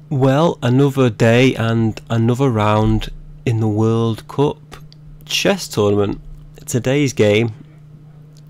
Well, another day and another round in the World Cup chess tournament. Today's game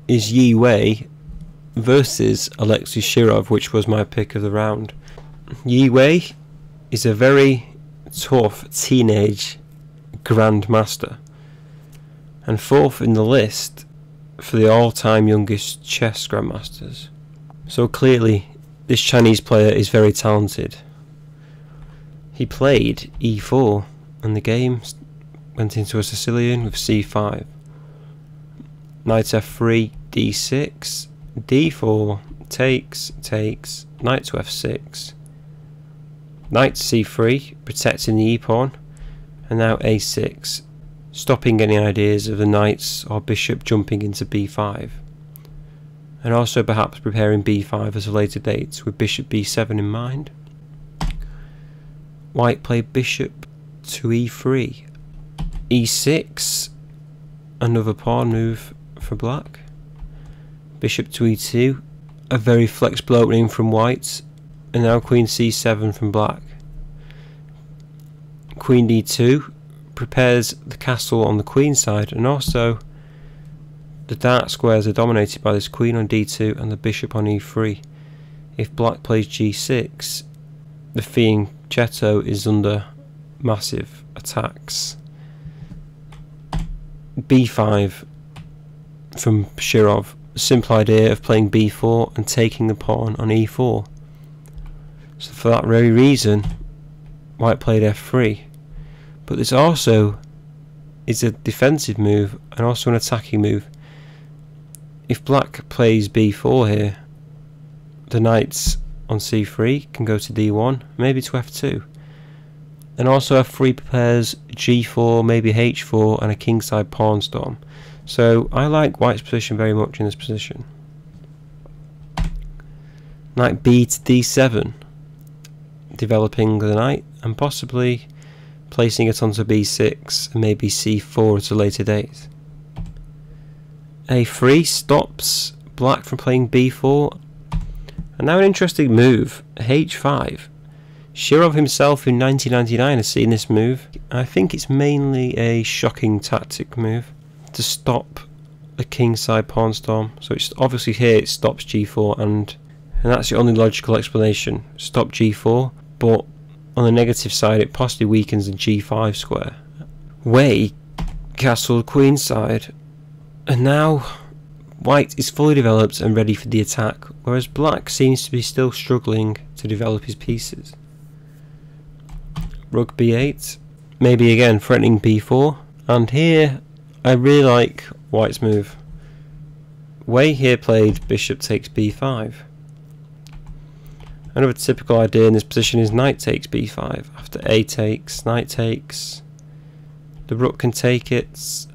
is Wei Yi versus Alexei Shirov, which was my pick of the round. Wei Yi is a very tough teenage grandmaster and fourth in the list for the all-time youngest chess grandmasters. So clearly this Chinese player is very talented. He played e4 and the game went into a Sicilian with c5. Knight f3, d6, d4, takes, knight to f6, knight to c3, protecting the e-pawn, and now a6, stopping any ideas of the knights or bishop jumping into b5, and also perhaps preparing b5 at a later date with bishop b7 in mind. White played bishop to e3, e6, another pawn move for black, bishop to e2, a very flexible opening from white, and now queen c7 from black. Queen d2 prepares the castle on the queen side, and also the dark squares are dominated by this queen on d2 and the bishop on e3. If black plays g6, the fianchetto is under massive attacks. b5 from Shirov, a simple idea of playing b4 and taking the pawn on e4. So for that very reason, white played f3. But this also is a defensive move and also an attacking move. If black plays b4 here, the knights on c3 can go to d1, maybe to f2, and also f3 prepares g4, maybe h4, and a kingside pawn storm. So I like white's position very much in this position. Knight b to d7, developing the knight and possibly placing it onto b6 and maybe c4 at a later date. a3 stops black from playing b4. And now an interesting move, h5. Shirov himself in 1999 has seen this move. I think it's mainly a shocking tactic move to stop the kingside pawn storm. So it's obviously here it stops g4 and that's the only logical explanation. Stop g4, but on the negative side it possibly weakens the g5 square. Wei castled queenside, and now white is fully developed and ready for the attack, whereas black seems to be still struggling to develop his pieces. Rook b8, maybe again threatening b4, and here I really like white's move. Wei here played bishop takes b5. Another typical idea in this position is knight takes b5. After a takes, knight takes, the rook can take it,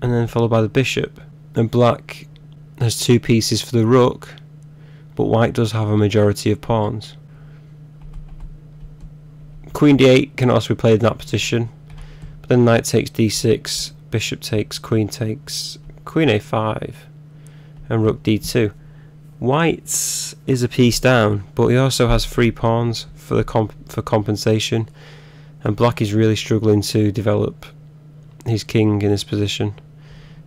and then followed by the bishop. And black has two pieces for the rook, but white does have a majority of pawns. Queen d8 can also be played in that position, but then knight takes d6, bishop takes, queen a5, and rook d2. White is a piece down, but he also has 3 pawns for compensation, and black is really struggling to develop his king in this position.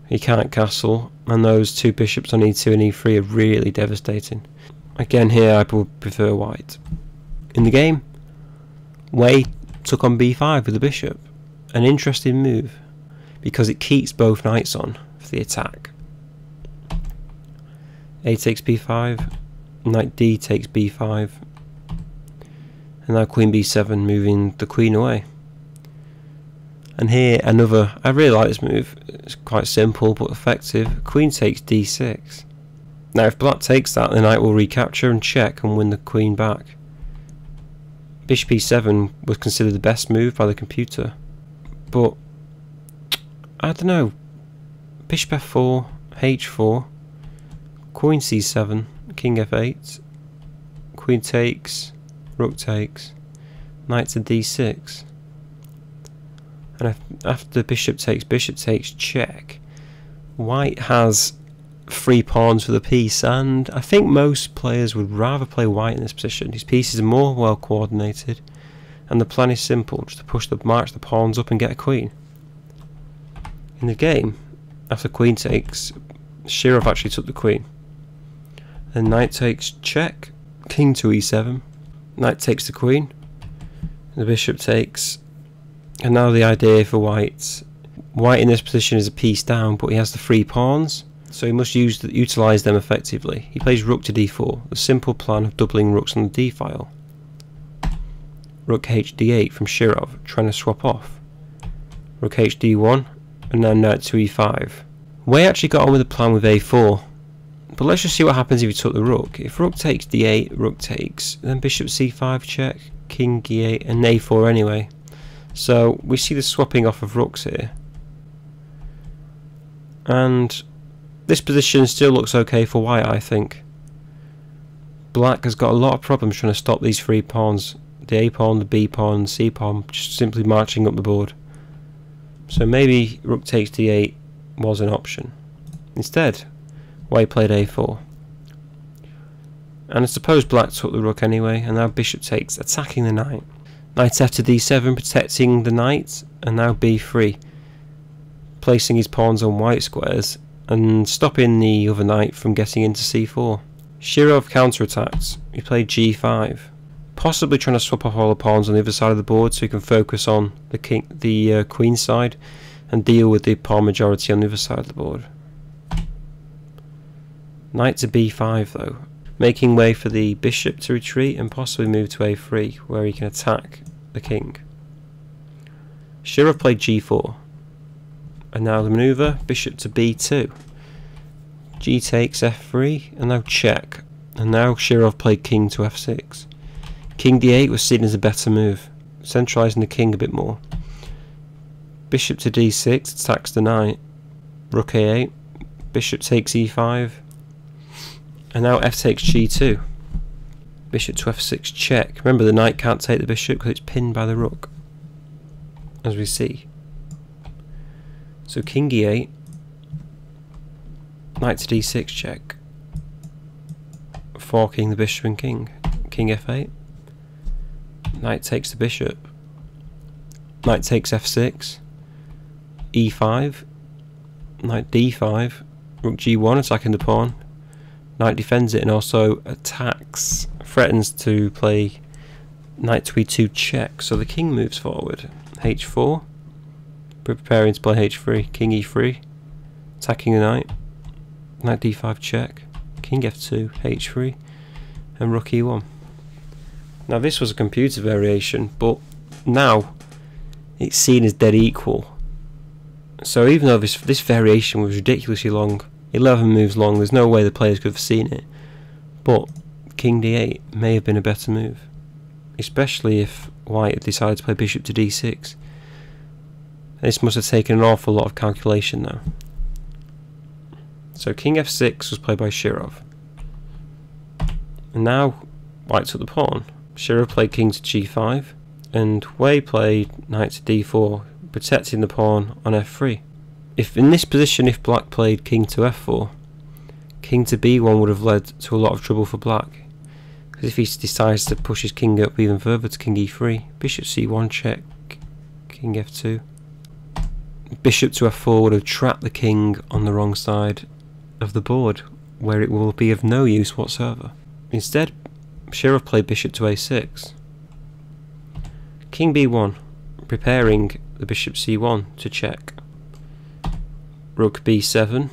He can't castle, and those 2 bishops on e2 and e3 are really devastating. Again here I would prefer white. In the game, Wei took on b5 with the bishop. An interesting move, because it keeps both knights on for the attack. A takes b5, knight d takes b5, and now queen b7 moving the queen away. And here another, I really like this move, it's quite simple but effective. Queen takes d6. Now if black takes that, the knight will recapture and check and win the queen back. Bishop e7 was considered the best move by the computer, but I don't know. Bishop f4, h4, queen c7, king f8, queen takes, rook takes, knight to d6. And after bishop takes, check, white has 3 pawns for the piece, and I think most players would rather play white in this position. His pieces are more well coordinated, and the plan is simple, just to march the pawns up and get a queen. In the game, after queen takes, Shirov actually took the queen. Then knight takes check, king to e7, knight takes the queen, the bishop takes, and now the idea for white in this position is a piece down, but he has the 3 pawns, so he must utilise them effectively. He plays rook to d4, the simple plan of doubling rooks on the d file. Rook hd8 from Shirov, trying to swap off. Rook hd1, and now knight to e5. Wei actually got on with the plan with a4, but let's just see what happens if he took the rook. If rook takes d8, rook takes, then bishop c5 check, king e8, and a4 anyway. So we see the swapping off of rooks here. And this position still looks okay for white, I think. Black has got a lot of problems trying to stop these 3 pawns. The A pawn, the B pawn, the C pawn, just simply marching up the board. So maybe rook takes d8 was an option. Instead, White played a4. And I suppose black took the rook anyway, and now bishop takes, attacking the knight. Knight f to d7, protecting the knight, and now b3, placing his pawns on white squares and stopping the other knight from getting into c4. Shirov counterattacked. He played g5, possibly trying to swap off all the pawns on the other side of the board so he can focus on the queen side and deal with the pawn majority on the other side of the board. Knight to b5 though, making way for the bishop to retreat and possibly move to a3 where he can attack the king. Shirov played g4, and now the manoeuvre, bishop to b2. G takes f3, and now check, and now Shirov played king to f6. King d8 was seen as a better move, centralising the king a bit more. Bishop to d6 attacks the knight. Rook a8, bishop takes e5, and now f takes g2. Bishop to f6 check. Remember, the knight can't take the bishop because it's pinned by the rook, as we see. So king e8, knight to d6 check, forking the bishop and king. King f8, knight takes the bishop, knight takes f6, e5, knight d5, rook g1 attacking the pawn, knight defends it and also attacks, threatens to play knight to e2 check, so the king moves forward. h4, preparing to play h3, king e3, attacking the knight, knight d5 check, king f2, h3, and rook e1. Now this was a computer variation, but now it's seen as dead equal. So even though this variation was ridiculously long, 11 moves long, there's no way the players could have seen it, but king d8 may have been a better move, especially if white had decided to play bishop to d6. This must have taken an awful lot of calculation though. So king f6 was played by Shirov, and now white took the pawn. Shirov played king to g5, and Wei played knight to d4, protecting the pawn on f3. If in this position, if black played king to f4, king to b1 would have led to a lot of trouble for black, because if he decides to push his king up even further to king e3, bishop c1 check, king f2, bishop to f4 would have trapped the king on the wrong side of the board, where it will be of no use whatsoever. Instead, Shirov played bishop to a6, king b1, preparing the bishop c1 to check, rook b7,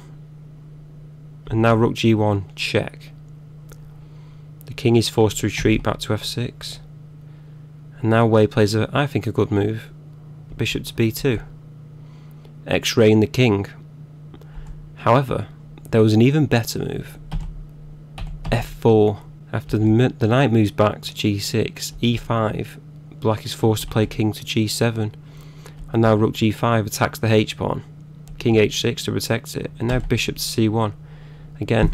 and now rook g1 check. The king is forced to retreat back to f6, and now Wei plays I think a good move, bishop to b2, X-raying the king. However, there was an even better move, f4. After the knight moves back to g6, e5, black is forced to play king to g7, and now rook g5 attacks the h-pawn, king h6 to protect it, and now bishop to c1, again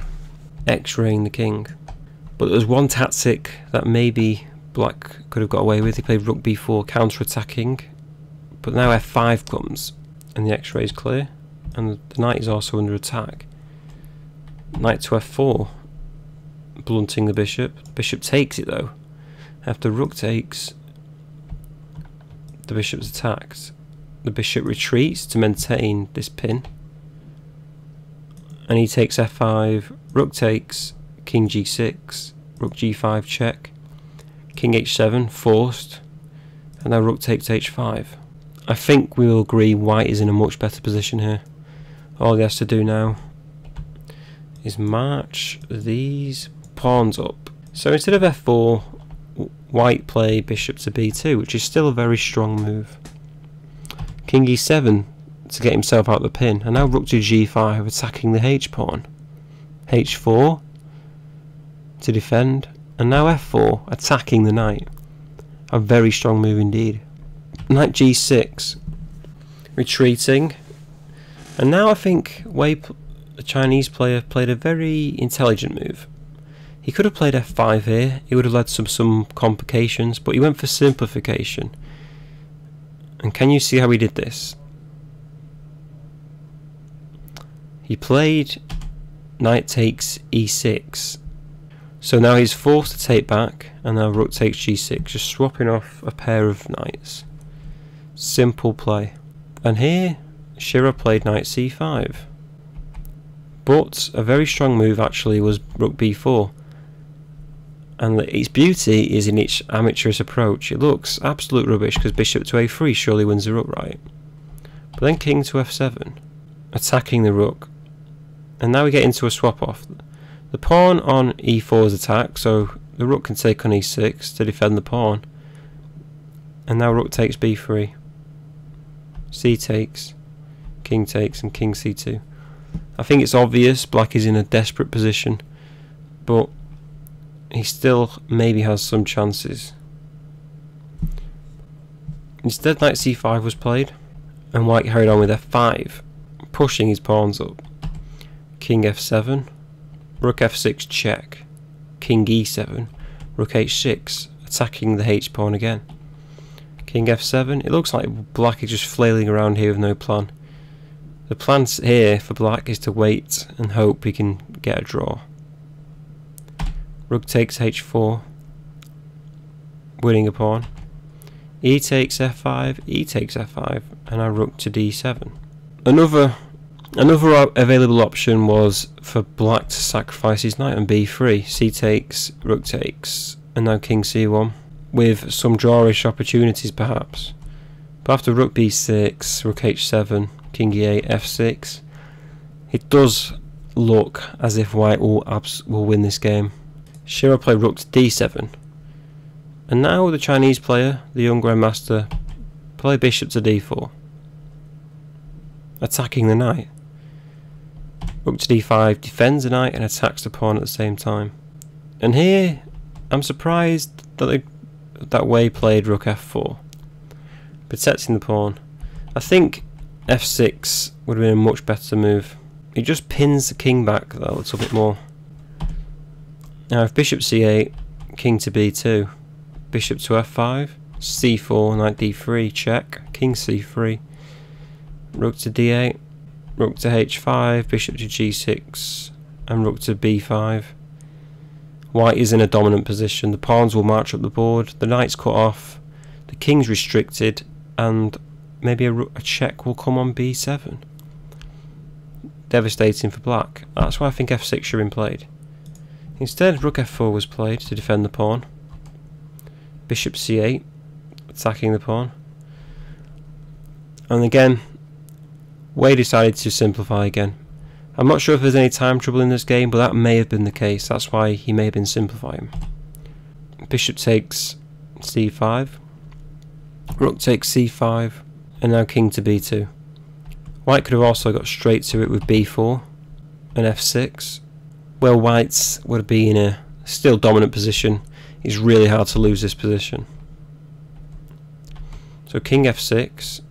X-raying the king. But there was one tactic that maybe black could have got away with. He played rook b4 counter-attacking, but now f5 comes, and the X-ray is clear, and the knight is also under attack. Knight to f4, blunting the bishop. Bishop takes it though. After rook takes, the bishop's attacked. The bishop retreats to maintain this pin, and he takes f5, rook takes, king g6, rook g5 check, king h7 forced, and now rook takes h5. I think we will agree white is in a much better position here. All he has to do now is march these pawns up. So instead of f4, white play bishop to b2, which is still a very strong move. King e7 to get himself out of the pin, and now rook to g5 attacking the h pawn. h4 to defend, and now f4 attacking the knight. A very strong move indeed. Knight g6 retreating, and now I think Wei, the Chinese player, played a very intelligent move. He could have played f5 here, it would have led to some complications, but he went for simplification. And can you see how he did this? He played knight takes e6. So now he's forced to take back, and now rook takes g6, just swapping off a pair of knights. Simple play. And here, Shirov played knight c5. But a very strong move actually was rook b4. And its beauty is in its amateurish approach. It looks absolute rubbish because bishop to a3 surely wins the rook, right? But then king to f7, attacking the rook. And now we get into a swap off. The pawn on e4 is attacked, so the rook can take on e6 to defend the pawn. And now rook takes b3. C takes, and king c2. I think it's obvious black is in a desperate position, but he still maybe has some chances. Instead, knight c5 was played, and white carried on with f5, pushing his pawns up. King f7, rook f6 check, king e7, rook h6, attacking the h pawn again. King f7, it looks like black is just flailing around here with no plan. The plan here for black is to wait and hope he can get a draw. Rook takes h4, winning a pawn. E takes f5, e takes f5, and now rook to d7. Another available option was for black to sacrifice his knight on b3. C takes, rook takes, and now king c1, with some drawish opportunities perhaps. But after rook b6, rook h7, king e8, f6, it does look as if white will win this game. Shirov played rook to d7, and now the Chinese player, the young grandmaster, play bishop to d4, attacking the knight. Rook to d5 defends the knight and attacks the pawn at the same time. And here I'm surprised that Wei played rook f4, protecting the pawn. I think f6 would have been a much better move. He just pins the king back though a little bit more. Now if bishop c8, king to b2, bishop to f5, c4, knight d3, check, king c3, rook to d8, rook to h5, bishop to g6, and rook to b5. White is in a dominant position, the pawns will march up the board, the knight's cut off, the king's restricted, and maybe a check will come on b7. Devastating for black. That's why I think f6 should have been played. Instead, rook f4 was played to defend the pawn. Bishop c8, attacking the pawn. And again, Wei decided to simplify again. I'm not sure if there's any time trouble in this game, but that may have been the case. That's why he may have been simplifying. Bishop takes c5, rook takes c5, and now king to b2. White could have also got straight to it with b4 and f6. Well, whites would be in a still dominant position. It's really hard to lose this position. So king f6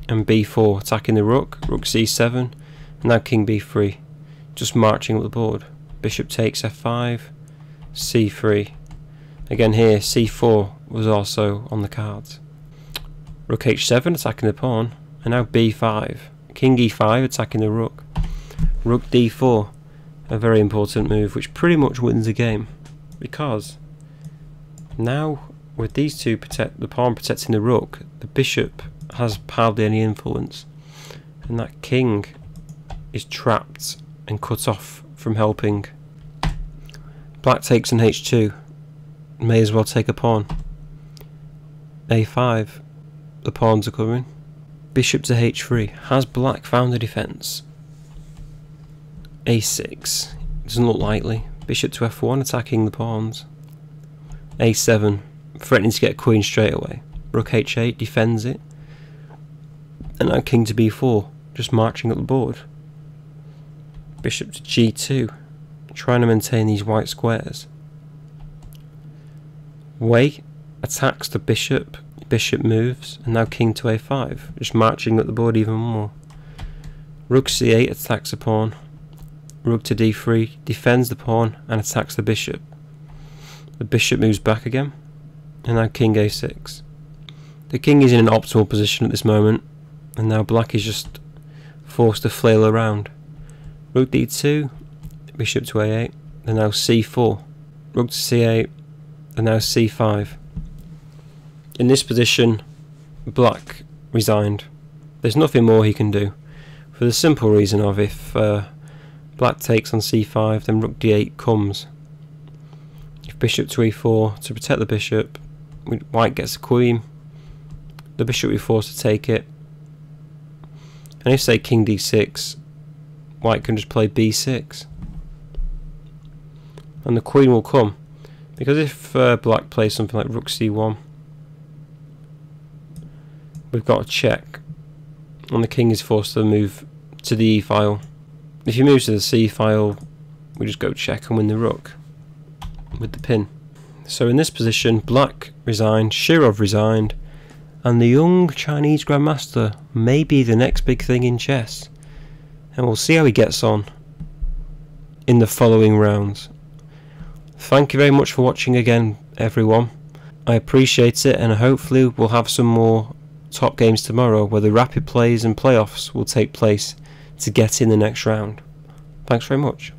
and b4 attacking the rook, rook c7, and now king b3, just marching up the board. Bishop takes f5, c3. Again here, c4 was also on the cards. Rook h7 attacking the pawn, and now b5. King e5 attacking the rook. Rook d4. a very important move which pretty much wins the game, because now with these two the pawn protecting the rook, the bishop has hardly any influence, and that king is trapped and cut off from helping. Black takes on h2, may as well take a pawn. a5, the pawns are coming. Bishop to h3, has black found a defence? a6, doesn't look likely. Bishop to f1, attacking the pawns. a7, threatening to get a queen straight away. Rook h8, defends it. And now king to b4, just marching up the board. Bishop to g2, trying to maintain these white squares. Wei attacks the bishop, bishop moves, and now king to a5, just marching up the board even more. Rook c8 attacks the pawn. Rook to d3, defends the pawn and attacks the bishop. The bishop moves back again, and now king a6. The king is in an optimal position at this moment, and now black is just forced to flail around. Rook d2, bishop to a8, and now c4. Rook to c8, and now c5. In this position, black resigned. There's nothing more he can do, for the simple reason of if black takes on c5, then rook d8 comes. If bishop to e4, to protect the bishop, white gets a queen, the bishop will be forced to take it, and if say king d6, white can just play b6, and the queen will come, because if black plays something like rook c1, we've got a check, and the king is forced to move to the e file. If he moves to the c file, we just go check and win the rook with the pin. So in this position, black resigned, Shirov resigned, and the young Chinese grandmaster may be the next big thing in chess, and we'll see how he gets on in the following rounds. Thank you very much for watching again, everyone. I appreciate it, and hopefully we'll have some more top games tomorrow where the rapid plays and playoffs will take place to get in the next round. Thanks very much.